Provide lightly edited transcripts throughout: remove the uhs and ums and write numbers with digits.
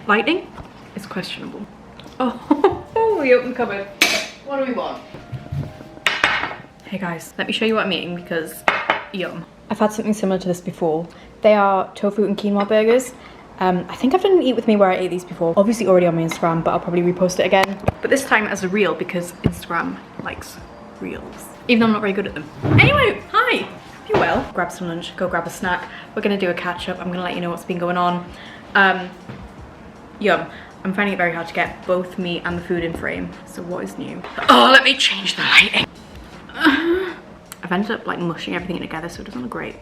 Lighting is questionable. Oh, we opened the cupboard. What do we want? Hey guys, let me show you what I'm eating because yum. I've had something similar to this before. They are tofu and quinoa burgers. I think I've done an eat with me where I ate these before. Obviously already on my Instagram, but I'll probably repost it again. But this time as a reel because Instagram likes reels. Even though I'm not very good at them. Anyway, hi! Hope you're well. Grab some lunch, go grab a snack. We're gonna do a catch up. I'm gonna let you know what's been going on. Yum. I'm finding it very hard to get both me and the food in frame. So what is new? Oh, let me change the lighting. I've ended up like mushing everything together so it doesn't look great.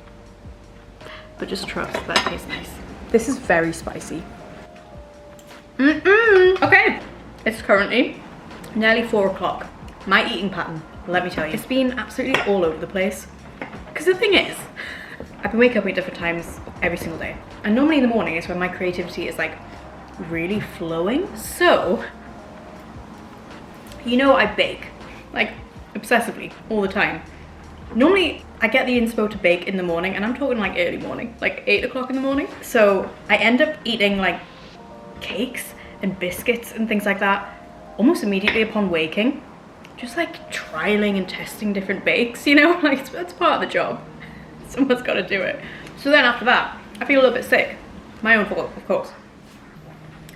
But just trust that it tastes nice. This is very spicy. Okay, it's currently nearly 4 o'clock. My eating pattern, let me tell you, it's been absolutely all over the place. Because the thing is, I've been waking up at different times every single day. And normally in the morning is when my creativity is like really flowing. So, you know I bake, like obsessively, all the time. Normally, I get the inspo to bake in the morning, and I'm talking like early morning, like 8 o'clock in the morning. So I end up eating like cakes and biscuits and things like that almost immediately upon waking. Just like trialing and testing different bakes, you know, like that's part of the job. Someone's got to do it. So then after that, I feel a little bit sick. My own fault, of course.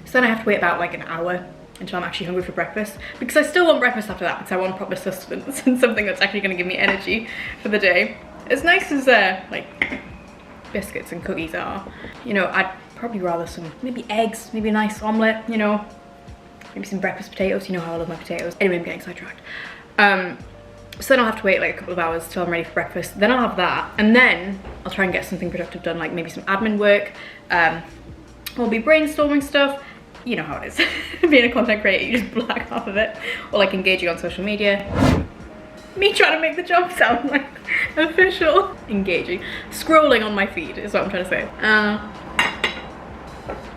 So then I have to wait about like an hour until I'm actually hungry for breakfast, because I still want breakfast after that because I want proper sustenance and something that's actually going to give me energy for the day. As nice as like biscuits and cookies are, you know, I'd probably rather some maybe eggs, maybe a nice omelette, you know, maybe some breakfast potatoes. You know how I love my potatoes. Anyway, I'm getting sidetracked. So then I'll have to wait like a couple of hours till I'm ready for breakfast. Then I'll have that, and then I'll try and get something productive done, like maybe some admin work. We'll be brainstorming stuff. You know how it is. Being a content creator, you just black half of it. Or like engaging on social media. Me trying to make the job sound like official. Engaging. Scrolling on my feed is what I'm trying to say.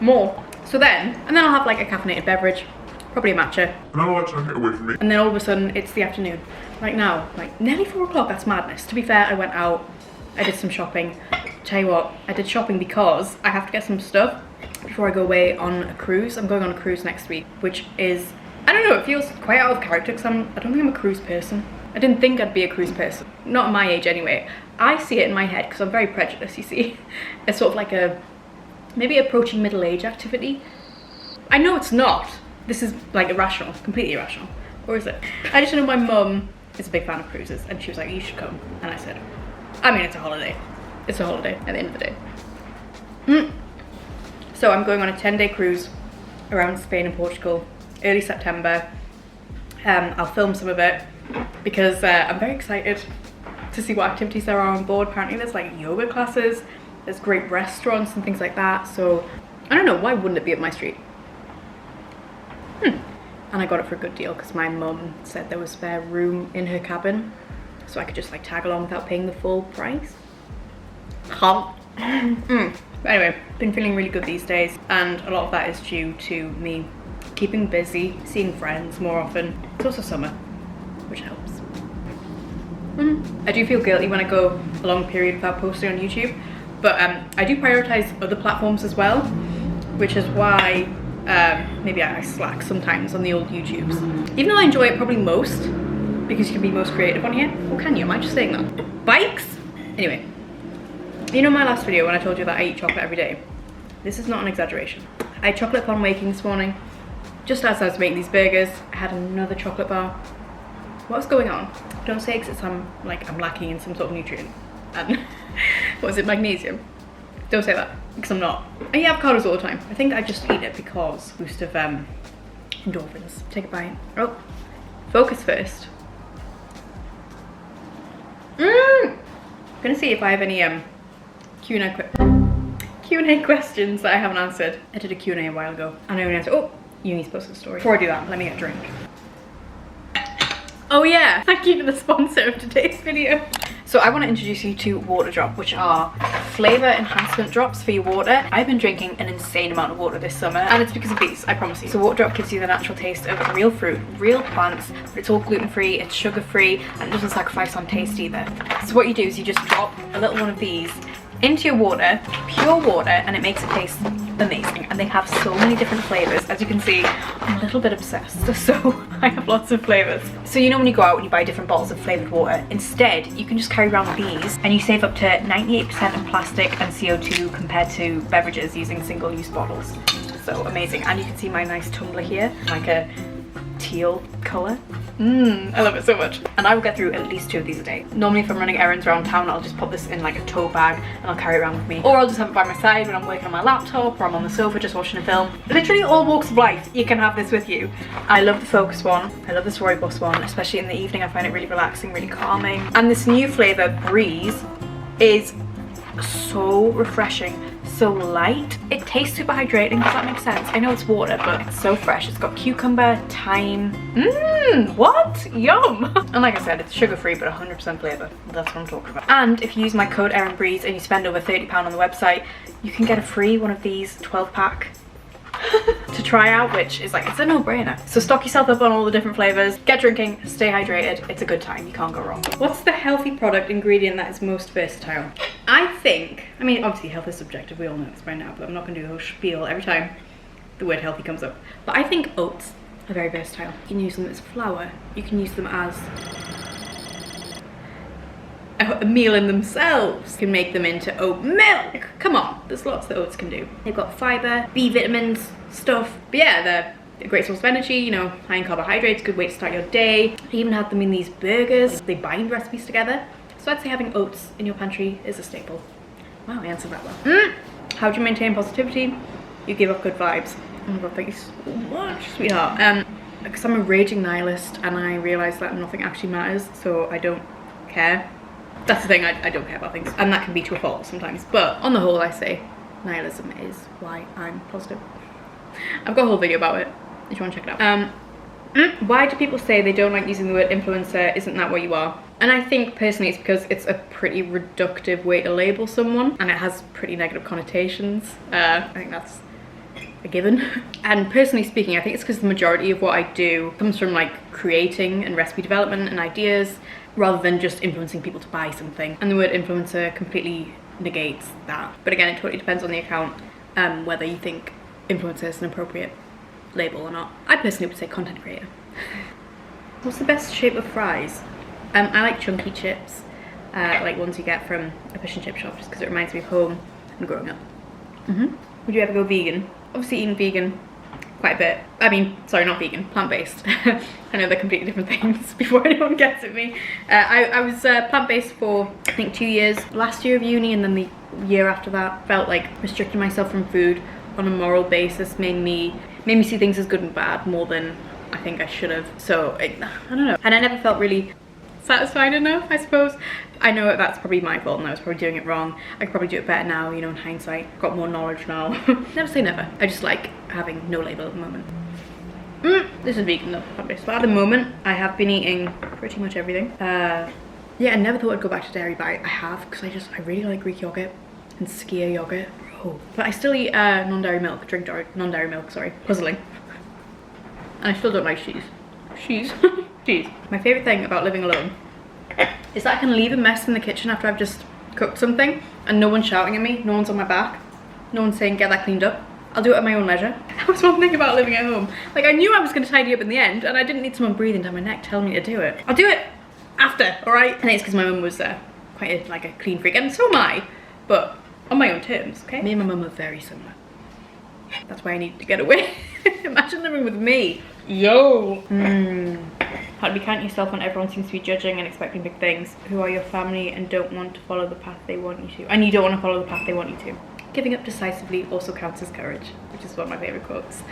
More. So then, and then I'll have like a caffeinated beverage. Probably a matcha. And I like to get away from me. And then all of a sudden, it's the afternoon. Like now, like nearly 4 o'clock, that's madness. To be fair, I went out, I did some shopping. Tell you what, I did shopping because I have to get some stuff before I go away on a cruise. I'm going on a cruise next week, which is, I don't know, it feels quite out of character because I don't think I'm a cruise person. I didn't think I'd be a cruise person, not at my age anyway. I see it in my head because I'm very prejudiced, you see. It's sort of like a, maybe approaching middle age activity. I know it's not. This is like irrational, completely irrational. Or is it? I just know my mum is a big fan of cruises and she was like, you should come. And I said, I mean, it's a holiday. It's a holiday at the end of the day. So I'm going on a 10-day cruise around Spain and Portugal, early September. I'll film some of it because I'm very excited to see what activities there are on board. Apparently there's like yoga classes, there's great restaurants and things like that. So I don't know, why wouldn't it be up my street? And I got it for a good deal because my mum said there was spare room in her cabin, so I could just like tag along without paying the full price. But anyway, been feeling really good these days, and a lot of that is due to me keeping busy, seeing friends more often. It's also summer, which helps. I do feel guilty when I go a long period without posting on YouTube, but I do prioritize other platforms as well, which is why maybe I slack sometimes on the old YouTubes. Even though I enjoy it probably most, because you can be most creative on here. Or can you? Am I just saying that? Bikes? Anyway. You know my last video when I told you that I eat chocolate every day? This is not an exaggeration. I ate chocolate upon waking this morning. Just as I was making these burgers, I had another chocolate bar. What's going on? Don't say because I'm lacking in some sort of nutrient. And what is it, magnesium? Don't say that, because I'm not. I eat avocados all the time. I think I just eat it because boost of endorphins. Take a bite. Oh, focus first. I'm gonna see if I have any Q&A questions that I haven't answered. I did a Q&A a while ago and I only answered, oh, you need to post a story. Before I do that, let me get a drink. Oh yeah, thank you to the sponsor of today's video. So I want to introduce you to Water Drop, which are flavour enhancement drops for your water. I've been drinking an insane amount of water this summer, and it's because of these, I promise you. So Water Drop gives you the natural taste of real fruit, real plants, but it's all gluten-free, it's sugar-free, and it doesn't sacrifice on taste either. So what you do is you just drop a little one of these into your water, pure water, and it makes it taste amazing. And they have so many different flavors. As you can see, I'm a little bit obsessed, so I have lots of flavors. So you know when you go out and you buy different bottles of flavored water, instead you can just carry around these and you save up to 98% in plastic and CO2 compared to beverages using single-use bottles. So amazing. And you can see my nice tumbler here, like a teal colour. I love it so much. And I will get through at least 2 of these a day. Normally if I'm running errands around town, I'll just put this in like a tote bag and I'll carry it around with me. Or I'll just have it by my side when I'm working on my laptop or I'm on the sofa just watching a film. Literally all walks of life, you can have this with you. I love the Focus one. I love the Rooibos one, especially in the evening. I find it really relaxing, really calming. And this new flavour, Breeze, is so refreshing. So light. It tastes super hydrating, does that make sense? I know it's water, but it's so fresh. It's got cucumber, thyme. What? Yum! And like I said, it's sugar-free, but 100% flavour. That's what I'm talking about. And if you use my code ErinBreeze and you spend over £30 on the website, you can get a free one of these 12-pack to try out, which is like, it's a no-brainer. So stock yourself up on all the different flavors, get drinking, stay hydrated. It's a good time, you can't go wrong. What's the healthy product ingredient that is most versatile? I think, I mean obviously health is subjective, we all know this by now, but I'm not gonna do the whole spiel every time the word healthy comes up. But I think oats are very versatile. You can use them as flour, you can use them as a meal in themselves. You can make them into oat milk. Come on, there's lots that oats can do. They've got fibre, B vitamins, stuff. But yeah, they're a great source of energy, you know, high in carbohydrates, good way to start your day. I even had them in these burgers. They bind recipes together. So I'd say having oats in your pantry is a staple. Wow, I answered that well. How do you maintain positivity? You give off good vibes. Oh my god, thank you so much, sweetheart. Because I'm a raging nihilist and I realise that nothing actually matters, so I don't care. That's the thing, I don't care about things, and that can be to a fault sometimes, but on the whole I say nihilism is why I'm positive. I've got a whole video about it if you want to check it out. Why do people say they don't like using the word influencer? Isn't that what you are? And I think personally it's because it's a pretty reductive way to label someone and it has pretty negative connotations. I think that's a given. And personally speaking, I think it's because the majority of what I do comes from like creating and recipe development and ideas rather than just influencing people to buy something. And the word influencer completely negates that. But again, it totally depends on the account, whether you think influencer is an appropriate label or not. I personally would say content creator. What's the best shape of fries? I like chunky chips, like ones you get from a fish and chip shop, just because it reminds me of home and growing up. Would you ever go vegan? Obviously eating vegan quite a bit. I mean, sorry, not vegan, plant-based. I know they're completely different things before anyone gets at me. I was plant-based for, I think, 2 years. Last year of uni and then the year after that. Felt like restricting myself from food on a moral basis made me see things as good and bad more than I think I should have. So, I don't know. And I never felt really satisfied enough, I suppose. I know that's probably my fault and I was probably doing it wrong. I could probably do it better now, you know, in hindsight. Got more knowledge now. Never say never. I just like having no label at the moment. This is vegan though, plant-based. But at the moment, I have been eating pretty much everything. Yeah, I never thought I'd go back to dairy, but I have, because I really like Greek yogurt and skyr yogurt. Oh. But I still eat non-dairy milk, drink non-dairy milk, sorry. Puzzling. And I still don't like cheese. Cheese. Cheese. My favourite thing about living alone is that I can leave a mess in the kitchen after I've just cooked something and no one's shouting at me, no one's on my back, no one's saying get that cleaned up. I'll do it at my own leisure. That was one thing about living at home. Like, I knew I was going to tidy up in the end and I didn't need someone breathing down my neck telling me to do it. I'll do it after, alright? And it's because my mum was quite like a clean freak, and so am I, but on my own terms, okay? Me and my mum are very similar. That's why I need to get away. Imagine living with me. Yo! How to be kind to yourself when everyone seems to be judging and expecting big things. Who are your family and don't want to follow the path they want you to. And you don't want to follow the path they want you to. Giving up decisively also counts as courage, which is one of my favourite quotes.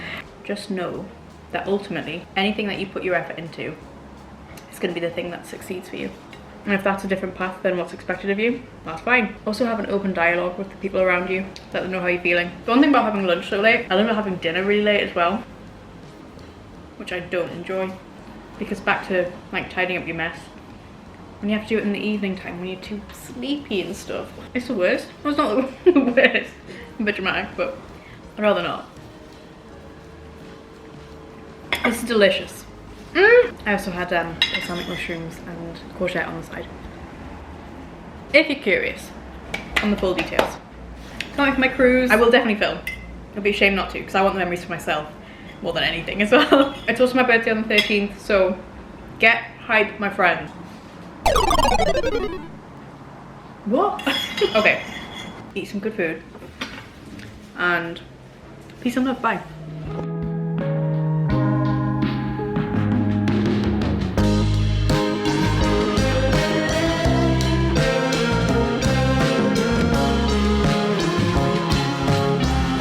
Just know that ultimately, anything that you put your effort into is going to be the thing that succeeds for you. And if that's a different path than what's expected of you, that's fine. Also have an open dialogue with the people around you. Let them know how you're feeling. The one thing about having lunch so late, I love having dinner really late as well, which I don't enjoy. Because back to like tidying up your mess, when you have to do it in the evening time when you're too sleepy and stuff, it's the worst. Well, it's not the worst. I'm a bit dramatic, but I'd rather not. This is delicious. I also had balsamic mushrooms and courgette on the side. If you're curious, on the full details. Can't wait for my cruise. I will definitely film. It'll be a shame not to, because I want the memories for myself more than anything as well. It's also my birthday on the 13th, so get hype, my friend. What? Okay. Eat some good food. And peace and love. Bye.